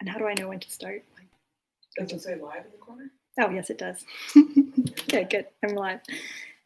And how do I know when to start? Does it say live in the corner? Oh, yes, it does. Okay, good. I'm live.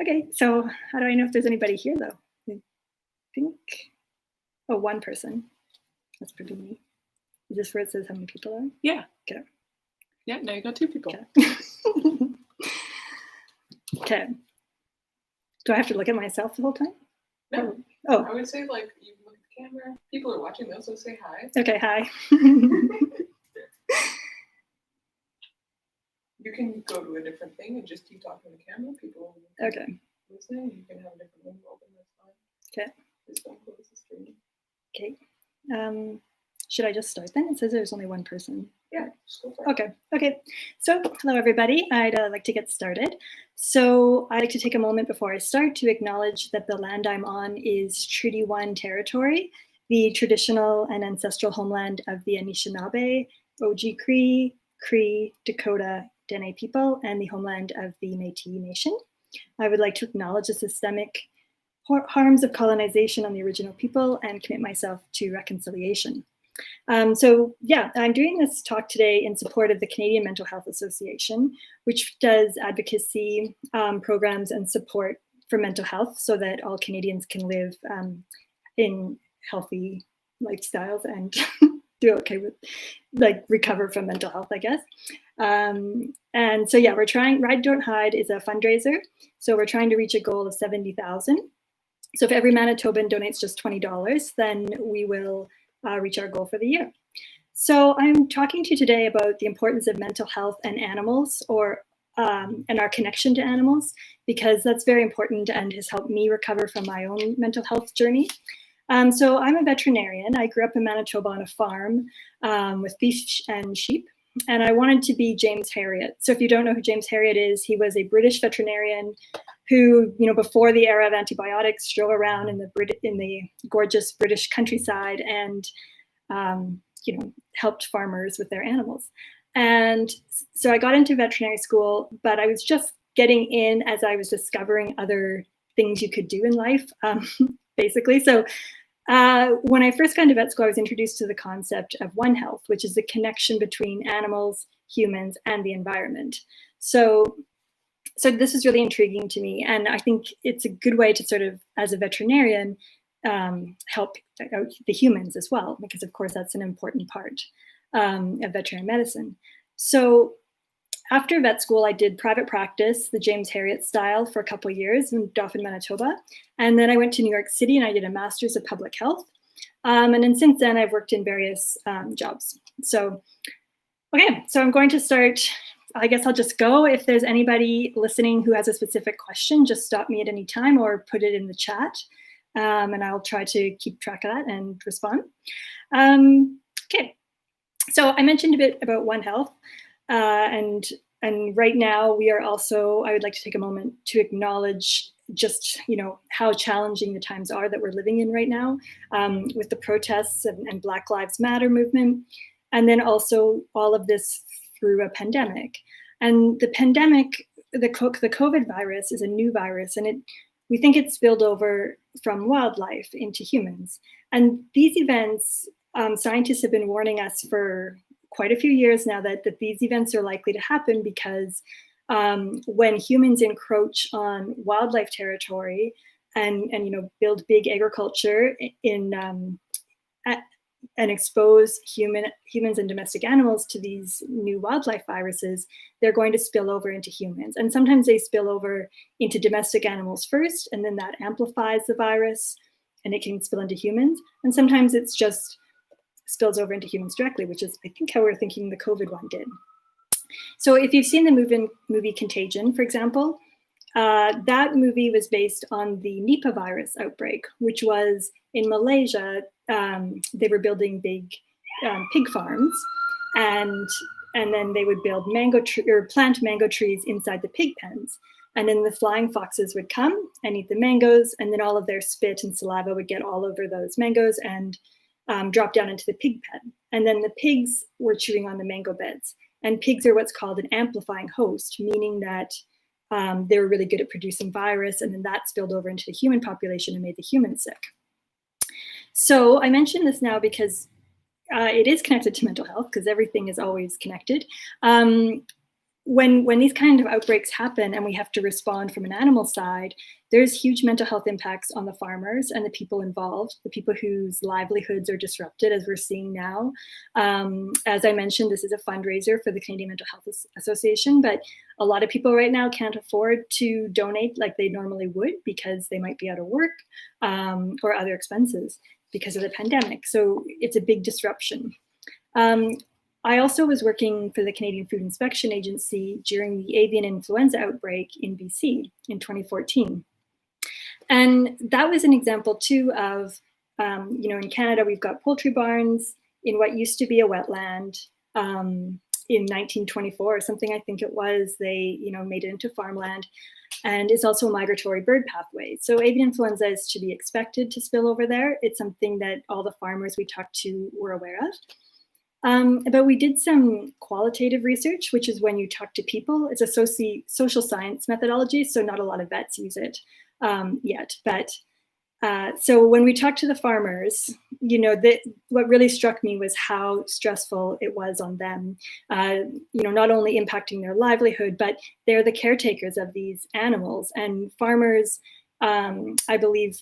Okay, so how do I know if there's anybody here, though? I think, oh, one person. That's pretty neat. Is this where it says how many people are? Yeah. Okay. Yeah, now you got 2 people. Okay. Okay. Do I have to look at myself the whole time? No. Oh. I would say, like, you look at the camera. People are watching, they'll also say hi. Okay, hi. You can go to a different thing and just keep talking to the camera. People Okay. listening. You can have a different window open. That's fine. Okay. Just don't close the stream. Okay. Should I just start then? It says there's only one person. Yeah, just go for it. Okay. So, hello everybody. I'd like to get started. So, I'd like to take a moment before I start to acknowledge that the land I'm on is Treaty 1 territory, the traditional and ancestral homeland of the Anishinaabe, Cree, Dakota, Dene people, and the homeland of the Métis Nation. I would like to acknowledge the systemic harms of colonization on the original people and commit myself to reconciliation. I'm doing this talk today in support of the Canadian Mental Health Association, which does advocacy programs and support for mental health so that all Canadians can live in healthy lifestyles and do okay with, recover from mental health, I guess. We're trying, Ride Don't Hide is a fundraiser. So we're trying to reach a goal of 70,000. So if every Manitoban donates just $20, then we will reach our goal for the year. So I'm talking to you today about the importance of mental health and animals, and our connection to animals, because that's very important and has helped me recover from my own mental health journey. So I'm a veterinarian. I grew up in Manitoba on a farm with beef and sheep, and I wanted to be James Herriot. So if you don't know who James Herriot is, he was a British veterinarian who, before the era of antibiotics, drove around in the gorgeous British countryside and, helped farmers with their animals. And so I got into veterinary school, but I was just getting in as I was discovering other things you could do in life, basically. So when I first got into vet school, I was introduced to the concept of One Health, which is the connection between animals, humans, and the environment. So this is really intriguing to me, and I think it's a good way to sort of, as a veterinarian, help the humans as well, because of course that's an important part of veterinary medicine. So after vet school, I did private practice, the James Herriot style, for a couple of years in Dauphin, Manitoba. And then I went to New York City and I did a master's of public health. And then since then, I've worked in various jobs. So I'm going to start. I guess I'll just go. If there's anybody listening who has a specific question, just stop me at any time or put it in the chat. And I'll try to keep track of that and respond. Okay. So I mentioned a bit about One Health. And right now we are also, I would like to take a moment to acknowledge just, how challenging the times are that we're living in right now, with the protests and Black Lives Matter movement. And then also all of this through a pandemic. And the pandemic, the COVID virus is a new virus, and we think it's spilled over from wildlife into humans. And these events, scientists have been warning us for quite a few years now that these events are likely to happen because when humans encroach on wildlife territory and build big agriculture and expose humans and domestic animals to these new wildlife viruses, they're going to spill over into humans. And sometimes they spill over into domestic animals first, and then that amplifies the virus and it can spill into humans. And sometimes it's just spills over into humans directly, which is, I think, how we're thinking the COVID one did. So if you've seen the movie Contagion, for example, that movie was based on the Nipah virus outbreak, which was in Malaysia. They were building big pig farms, and then they would build plant mango trees inside the pig pens. And then the flying foxes would come and eat the mangoes, and then all of their spit and saliva would get all over those mangoes and drop down into the pig pen. And then the pigs were chewing on the mango beds. And pigs are what's called an amplifying host, meaning that they were really good at producing virus, and then that spilled over into the human population and made the humans sick. So I mention this now because it is connected to mental health because everything is always connected. When these kind of outbreaks happen and we have to respond from an animal side, there's huge mental health impacts on the farmers and the people involved, the people whose livelihoods are disrupted, as we're seeing now. As I mentioned, this is a fundraiser for the Canadian Mental Health Association, but a lot of people right now can't afford to donate like they normally would because they might be out of work or other expenses because of the pandemic. So it's a big disruption. I also was working for the Canadian Food Inspection Agency during the avian influenza outbreak in BC in 2014. And that was an example too of, in Canada, we've got poultry barns in what used to be a wetland. In 1924 or something, I think it was, they, made it into farmland. And it's also a migratory bird pathway. So avian influenza is to be expected to spill over there. It's something that all the farmers we talked to were aware of. But we did some qualitative research, which is when you talk to people. It's a social science methodology, so not a lot of vets use it yet. But so when we talked to the farmers, what really struck me was how stressful it was on them. Not only impacting their livelihood, but they're the caretakers of these animals. And farmers, I believe,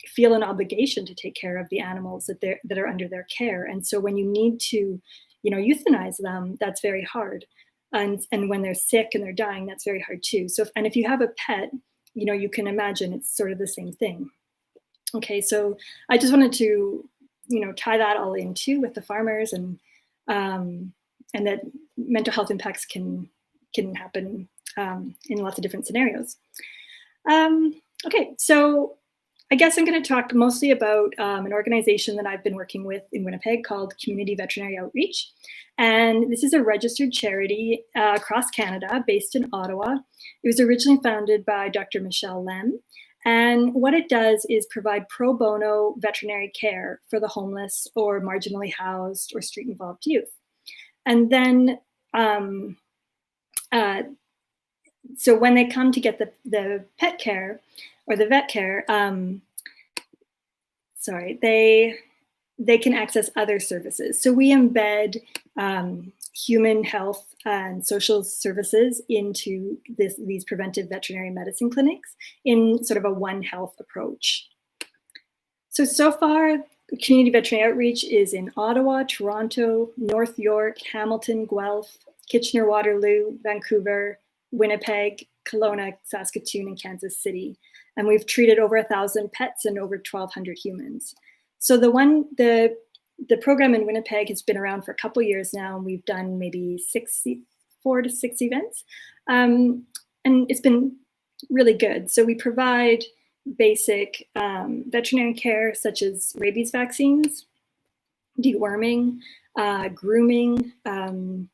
feel an obligation to take care of the animals that are under their care. And so when you need to, euthanize them, that's very hard. And when they're sick and they're dying, that's very hard too. So, and if you have a pet, you can imagine it's sort of the same thing. Okay, so I just wanted to, tie that all in too with the farmers and that mental health impacts can happen in lots of different scenarios. Okay, so I guess I'm going to talk mostly about an organization that I've been working with in Winnipeg called Community Veterinary Outreach. And this is a registered charity across Canada based in Ottawa. It was originally founded by Dr. Michelle Lem. And what it does is provide pro bono veterinary care for the homeless or marginally housed or street involved youth. And then, so when they come to get the pet care or the vet care, they can access other services. So we embed human health and social services into these preventive veterinary medicine clinics in sort of a One Health approach. So far, community veterinary outreach is in Ottawa, Toronto, North York, Hamilton, Guelph, Kitchener-Waterloo, Vancouver, Winnipeg, Kelowna, Saskatoon, and Kansas City. And we've treated over 1,000 pets and over 1,200 humans. So the program in Winnipeg has been around for a couple years now, and we've done maybe 4 to 6 events. And it's been really good. So we provide basic veterinary care, such as rabies vaccines, deworming, grooming, and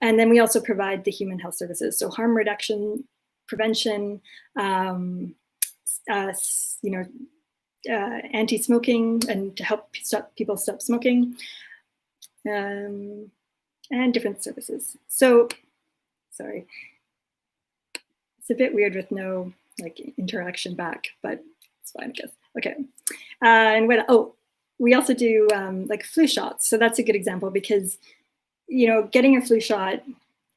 then we also provide the human health services. So harm reduction, prevention, anti-smoking and to help people stop smoking, and different services. So, sorry, it's a bit weird with no interaction back, but it's fine, I guess. Okay, and we also do flu shots. So that's a good example because getting a flu shot,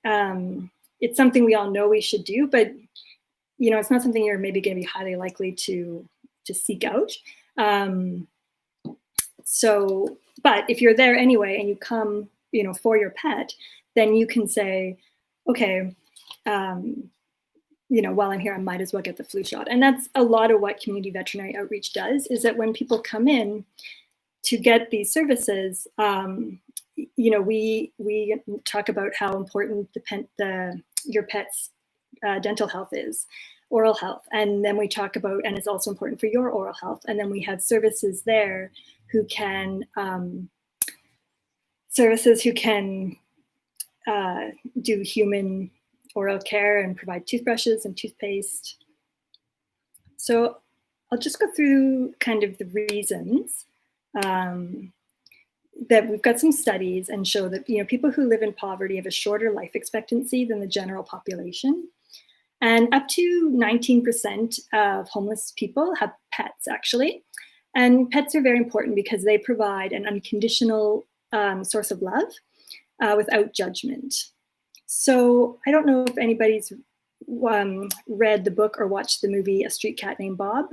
it's something we all know we should do, but it's not something you're maybe going to be highly likely to seek out. But if you're there anyway and you come, for your pet, then you can say, okay, while I'm here, I might as well get the flu shot. And that's a lot of what community veterinary outreach does, is that when people come in to get these services, we talk about how important your pet's dental health is, oral health, and then we talk about, and it's also important for your oral health, and then we have services there who can do human oral care and provide toothbrushes and toothpaste. So I'll just go through kind of the reasons that we've got some studies and show that people who live in poverty have a shorter life expectancy than the general population. And up to 19% of homeless people have pets, actually. And pets are very important because they provide an unconditional source of love without judgment. So I don't know if anybody's read the book or watched the movie A Street Cat Named Bob,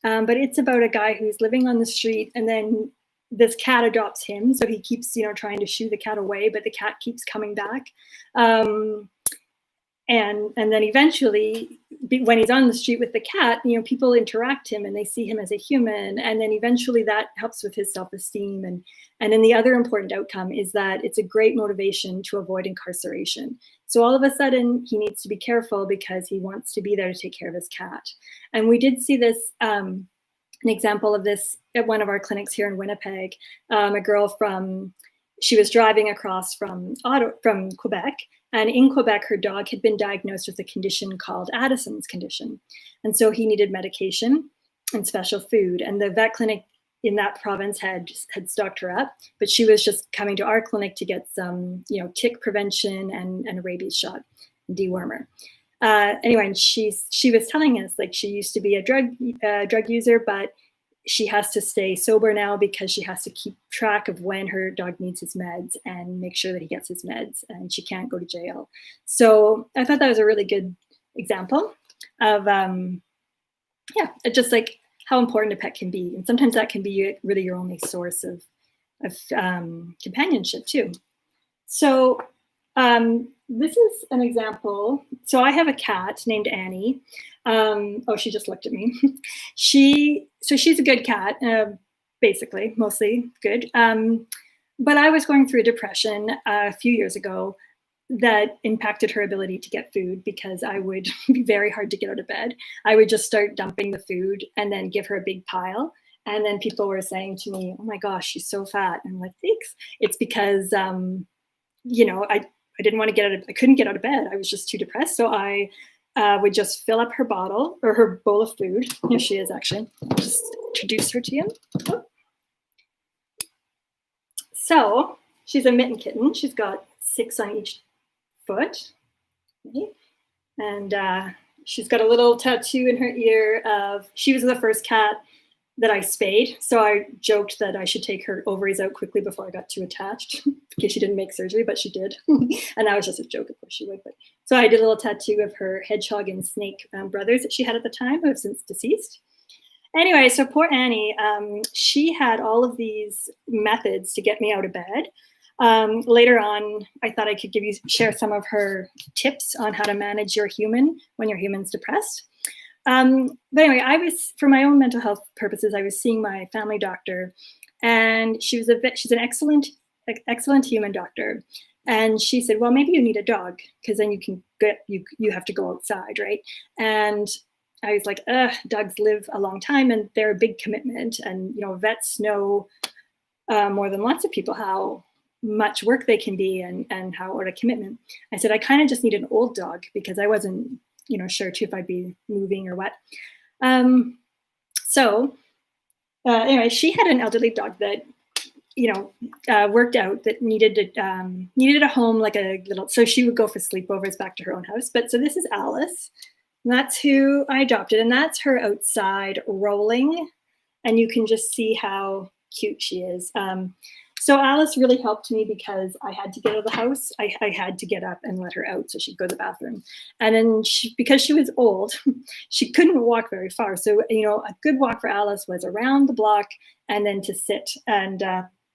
but it's about a guy who's living on the street, and then this cat adopts him. So he keeps, trying to shoo the cat away, but the cat keeps coming back. And then eventually, when he's on the street with the cat, people interact him and they see him as a human. And then eventually that helps with his self-esteem. And then the other important outcome is that it's a great motivation to avoid incarceration. So all of a sudden, he needs to be careful because he wants to be there to take care of his cat. And we did see this, an example of this at one of our clinics here in Winnipeg. A girl she was driving across from Quebec. And in Quebec, her dog had been diagnosed with a condition called Addison's condition. And so he needed medication and special food. And the vet clinic in that province had stocked her up, but she was just coming to our clinic to get some, tick prevention and a rabies shot, dewormer. Anyway, and she was telling us, like, she used to be a drug user, but she has to stay sober now because she has to keep track of when her dog needs his meds and make sure that he gets his meds, and she can't go to jail. So I thought that was a really good example of, just like how important a pet can be. And sometimes that can be really your only source of companionship too. So this is an example. So I have a cat named Annie. She just looked at me. She's a good cat, basically, mostly good. But I was going through a depression a few years ago that impacted her ability to get food because I would be very hard to get out of bed. I would just start dumping the food and then give her a big pile. And then people were saying to me, "Oh my gosh, she's so fat." And I'm like, "Thanks." It's because, I didn't want to I couldn't get out of bed. I was just too depressed. So I would just fill up her bottle or her bowl of food. Here she is, actually. I'll just introduce her to you. So she's a mitten kitten. She's got 6 on each foot. Okay. And she's got a little tattoo in her ear she was the first cat that I spayed. So I joked that I should take her ovaries out quickly before I got too attached because she didn't make surgery, but she did. And that was just a joke, of course she would. But so I did a little tattoo of her hedgehog and snake brothers that she had at the time, who have since deceased. Anyway, so poor Annie, she had all of these methods to get me out of bed. Later on, I thought I could share some of her tips on how to manage your human when your human's depressed. But anyway, for my own mental health purposes, I was seeing my family doctor, and she's an excellent human doctor. And she said, "Well, maybe you need a dog because then you have to go outside, right?" And I was like, dogs live a long time and they're a big commitment. And, vets know more than lots of people how much work they can be and what a commitment. I said, I kind of just need an old dog because I wasn't sure too if I'd be moving or what. Anyway, she had an elderly dog that, worked out, that needed a home, like a little, so she would go for sleepovers back to her own house. But so this is Alice. And that's who I adopted. And that's her outside rolling. And you can just see how cute she is. So Alice really helped me because I had to get out of the house. I had to get up and let her out so she'd go to the bathroom. And then because she was old, she couldn't walk very far. So, a good walk for Alice was around the block and then to sit. And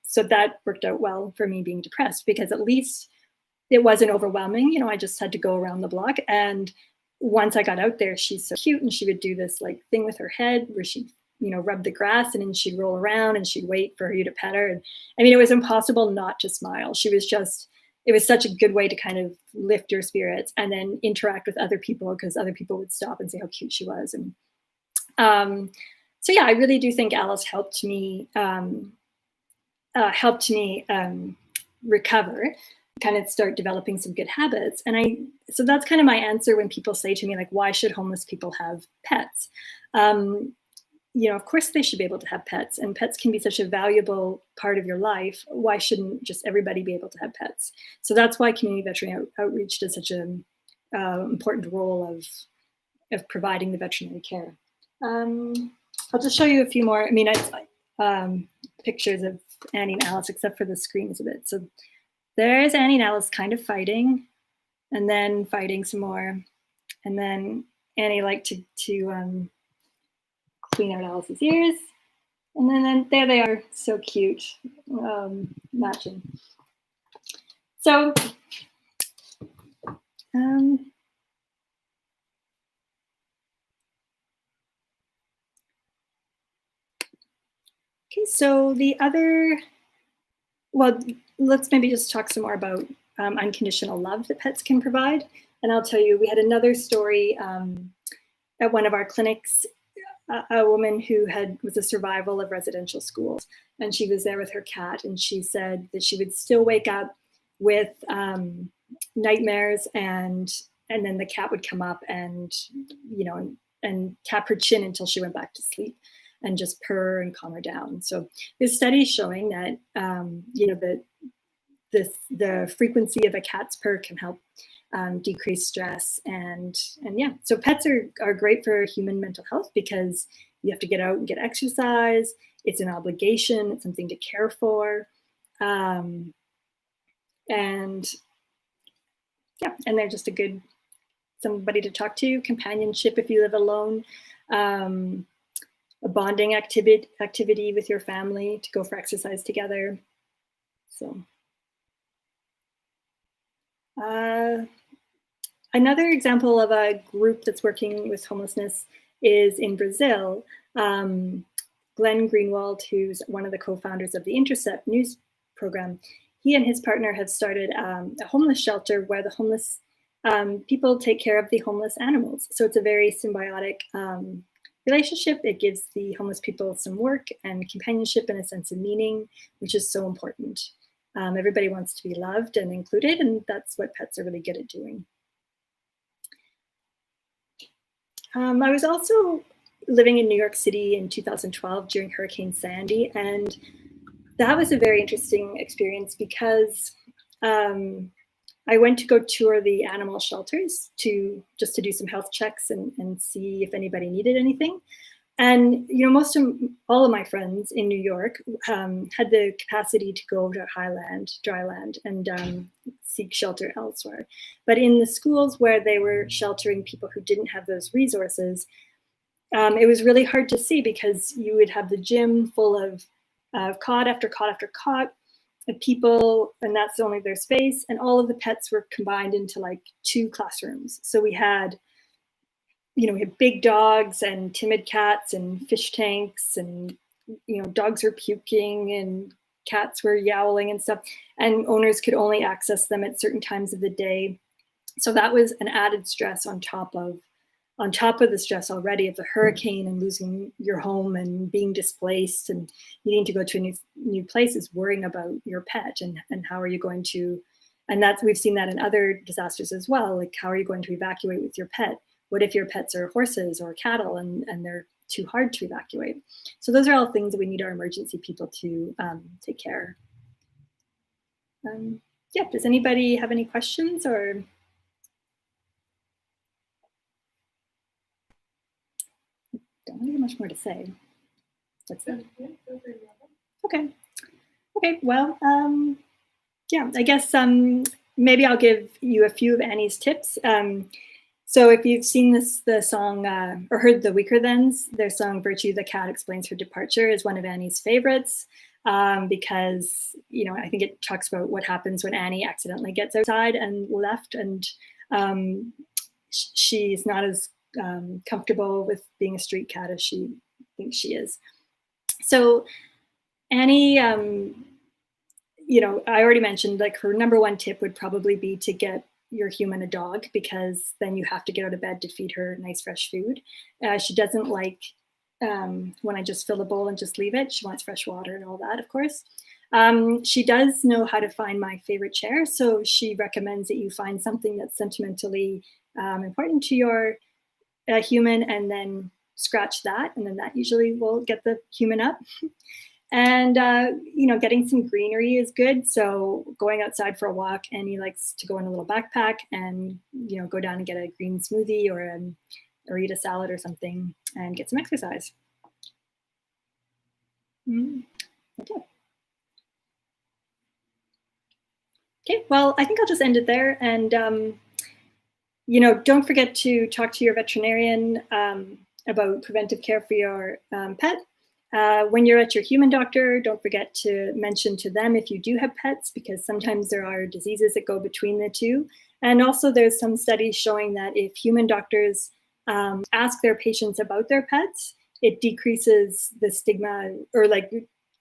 so that worked out well for me being depressed because at least it wasn't overwhelming. I just had to go around the block. And once I got out there, she's so cute. And she would do this thing with her head where she'd rub the grass and then she'd roll around and she'd wait for you to pet her. And I mean, it was impossible not to smile. It was such a good way to kind of lift your spirits and then interact with other people because other people would stop and say how cute she was. And so, yeah, I really do think Alice helped me recover, kind of start developing some good habits. And so that's kind of my answer when people say to me, like, why should homeless people have pets? Of course they should be able to have pets, and pets can be such a valuable part of your life. Why shouldn't just everybody be able to have pets? So that's why community veterinary outreach does such an important role of providing the veterinary care. I'll just show you a few more. I mean, pictures of Annie and Alice, except for the screen is a bit. So there's Annie and Alice kind of fighting, and then fighting some more, and then Annie liked to clean out Alice's ears, and then there they are, so cute, matching. So. Okay, so let's maybe just talk some more about unconditional love that pets can provide. And I'll tell you, we had another story at one of our clinics, a woman who was a survival of residential schools, and she was there with her cat, and she said that she would still wake up with nightmares, and then the cat would come up and tap her chin until she went back to sleep, and just purr and calm her down. So this study is showing that the frequency of a cat's purr can help decrease stress, and yeah. So pets are great for human mental health because you have to get out and get exercise. It's an obligation. It's something to care for, and yeah, and they're just a good somebody to talk to. Companionship if you live alone. A bonding activity with your family to go for exercise together. So another example of a group that's working with homelessness is in Brazil. Glenn Greenwald, who's one of the co-founders of the Intercept news program, he and his partner have started a homeless shelter where the homeless people take care of the homeless animals. So it's a very symbiotic relationship. It gives the homeless people some work and companionship and a sense of meaning, which is so important. Everybody wants to be loved and included, and that's what pets are really good at doing. I was also living in New York City in 2012 during Hurricane Sandy, and that was a very interesting experience because I went to go tour the animal shelters just to do some health checks and see if anybody needed anything. And all of my friends in New York had the capacity to go to dry land, and seek shelter elsewhere. But in the schools where they were sheltering people who didn't have those resources, it was really hard to see because you would have the gym full of cot after cot after cot of people, and that's only their space, and all of the pets were combined into like 2 classrooms. So we had big dogs and timid cats and fish tanks, and dogs were puking and cats were yowling and stuff, and owners could only access them at certain times of the day. So that was an added stress on top of the stress already of the hurricane and losing your home and being displaced and needing to go to a new place, is worrying about your pet and how are you going to, and we've seen that in other disasters as well, like how are you going to evacuate with your pet? What if your pets are horses or cattle and they're too hard to evacuate? So those are all things that we need our emergency people to take care. Yeah, does anybody have any questions or? Don't really have much more to say. That's it. Okay. Well, yeah, I guess maybe I'll give you a few of Annie's tips. So if you've seen the song or heard the Weaker Thens, their song "Virtue the Cat Explains Her Departure" is one of Annie's favorites because I think it talks about what happens when Annie accidentally gets outside and left, and she's not as comfortable with being a street cat as she thinks she is. So Annie, I already mentioned like her number one tip would probably be to get your human a dog, because then you have to get out of bed to feed her nice fresh food. She doesn't like when I just fill a bowl and just leave it. She wants fresh water and all that, of course. She does know how to find my favorite chair, so she recommends that you find something that's sentimentally important to your human, and then scratch that, and then that usually will get the human up. And getting some greenery is good. So going outside for a walk, and he likes to go in a little backpack and go down and get a green smoothie or eat a salad or something and get some exercise. Okay. Okay, well, I think I'll just end it there. And, don't forget to talk to your veterinarian about preventive care for your pet. When you're at your human doctor, don't forget to mention to them if you do have pets, because sometimes there are diseases that go between the two. And also, there's some studies showing that if human doctors ask their patients about their pets, it decreases the stigma, or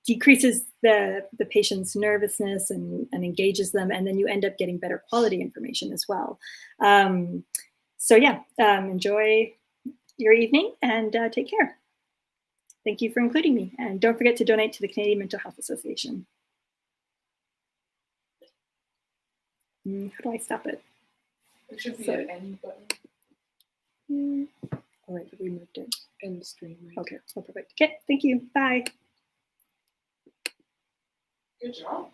decreases the patient's nervousness and engages them, and then you end up getting better quality information as well. So yeah, enjoy your evening and take care. Thank you for including me, and don't forget to donate to the Canadian Mental Health Association. How do I stop it? There should be an end button. All right, we moved it. End stream. Right? Okay, perfect. Okay, thank you. Bye. Good job.